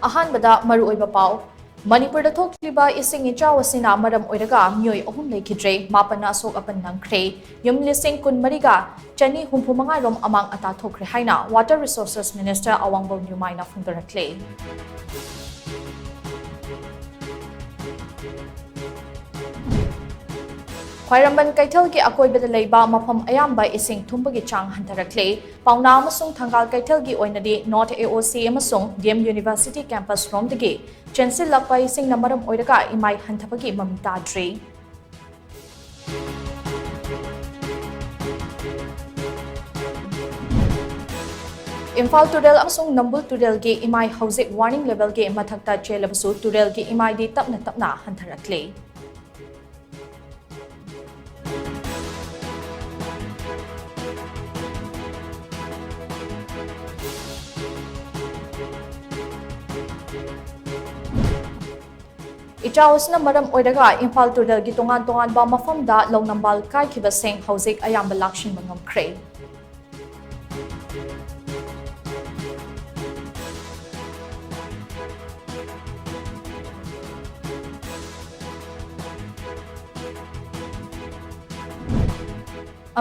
ꯑꯍꯥꯟꯕꯗ ꯃꯔꯨꯑꯣꯏꯕ ꯄꯥꯎ ꯃꯅꯤꯄꯨꯔꯗ ꯊꯣꯛꯂꯤꯕ ꯏꯁꯤꯡ ꯏꯆꯥꯎ ꯑꯁꯤꯅ ꯃꯔꯝ ꯑꯣꯏꯔꯒ ꯃꯤꯑꯣꯏ 3 ꯂꯩꯈꯤꯗ꯭ꯔꯦ, 7ꯅ ꯑꯁꯣꯛ ꯑꯄꯟ ꯅꯪꯈ꯭ꯔꯦ, ꯌꯨꯝ 13,465 ꯔꯣꯝ ꯑꯃꯥꯡ ꯑꯇꯥ ꯊꯣꯛꯈ꯭ꯔꯦ ꯍꯥꯏꯅ ꯋꯥꯇꯔ ꯔꯤꯁꯣꯔꯁꯦꯁ ꯃꯤꯅꯤꯁꯇꯔ ꯑꯋꯥꯡꯕꯝ ꯅ꯭ꯌꯨꯃꯥꯏꯅ ꯐꯣꯡꯗꯣꯔꯛꯂꯦ꯫ ꯈ꯭ꯋꯥꯏꯔꯝꯕꯟ ꯀꯩꯊꯦꯜꯒꯤ ꯑꯀꯣꯏꯕꯗ ꯂꯩꯕ ꯃꯐꯝ ꯑꯌꯥꯝꯕ ꯏꯁꯤꯡ ꯊꯨꯝꯕꯒꯤ ꯆꯥꯡ ꯍꯟꯊꯔꯛꯂꯦ꯫ ꯄꯥꯎꯅꯥ ꯑꯃꯁꯨꯡ ꯊꯪꯒꯥꯜ ꯀꯩꯊꯦꯜꯒꯤ ꯑꯣꯏꯅꯗꯤ ꯅꯣꯔꯊ AOC ꯑꯃꯁꯨꯡ DM ꯌꯨꯅꯤꯚꯔꯁꯤꯇꯤ ꯀꯦꯝꯄꯁ ꯔꯣꯝꯗꯒꯤ ꯆꯦꯟꯁꯤꯜꯂꯛꯄ ꯏꯁꯤꯡꯅ ꯃꯔꯝ ꯑꯣꯏꯔꯒ ꯏꯃꯥꯏ ꯍꯟꯊꯕꯒꯤ ꯃꯃꯤ ꯇꯥꯗ꯭ꯔꯤ꯫ ꯏꯝꯐꯥꯜ ꯇꯨꯔꯦꯜ ꯑꯃꯁꯨꯡ ꯅꯝꯕꯨꯜ ꯇꯨꯔꯦꯜꯒꯤ ꯏꯃꯥꯏ ꯍꯧꯖꯤꯛ ꯋꯥꯔꯅꯤꯡ ꯂꯦꯚꯦꯜꯒꯤ ꯃꯊꯛꯇ ꯆꯦꯜꯂꯕꯁꯨ ꯇꯨꯔꯦꯜꯒꯤ ꯏꯃꯥꯏꯗꯤ ꯇꯞꯅ ꯇꯞꯅ ꯍꯟꯊꯔꯛꯂꯦ꯫ ꯏꯆꯥꯎ ꯑꯁꯤꯅ ꯃꯔꯝ ꯑꯣꯏꯔꯒ ꯏꯝꯐꯥꯜ ꯇꯨꯔꯦꯜꯒꯤ ꯇꯣꯉꯥꯟ-ꯇꯣꯉꯥꯟꯕ ꯃꯐꯝꯗ ꯂꯧꯅꯝꯕꯥꯜ ꯀꯥꯏꯈꯤꯕꯁꯤꯡ ꯍꯧꯖꯤꯛ ꯑꯌꯥꯝꯕ ꯂꯥꯛꯁꯤꯟꯕ ꯉꯝꯈ꯭ꯔꯦ꯫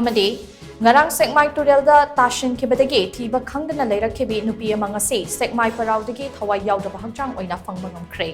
ꯑꯃꯗꯤ ꯉꯔꯥꯡ ꯁꯦꯛꯃꯥꯏ ꯇꯨꯔꯦꯜꯗ ꯇꯥꯁꯤꯟꯈꯤꯕꯗꯒꯤ ꯊꯤꯕ ꯈꯪꯗꯅ ꯂꯩꯔꯛꯈꯤꯕꯤ ꯅꯨꯄꯤ ꯑꯃ ꯉꯁꯤ ꯁꯦꯛꯃꯥꯏ ꯄꯔꯥꯎꯗꯒꯤ ꯊꯋꯥꯏ ꯌꯥꯎꯗꯕ ꯍꯛꯆꯥꯡ ꯑꯣꯏꯅ ꯐꯪꯕ ꯉꯝꯈ꯭ꯔꯦ꯫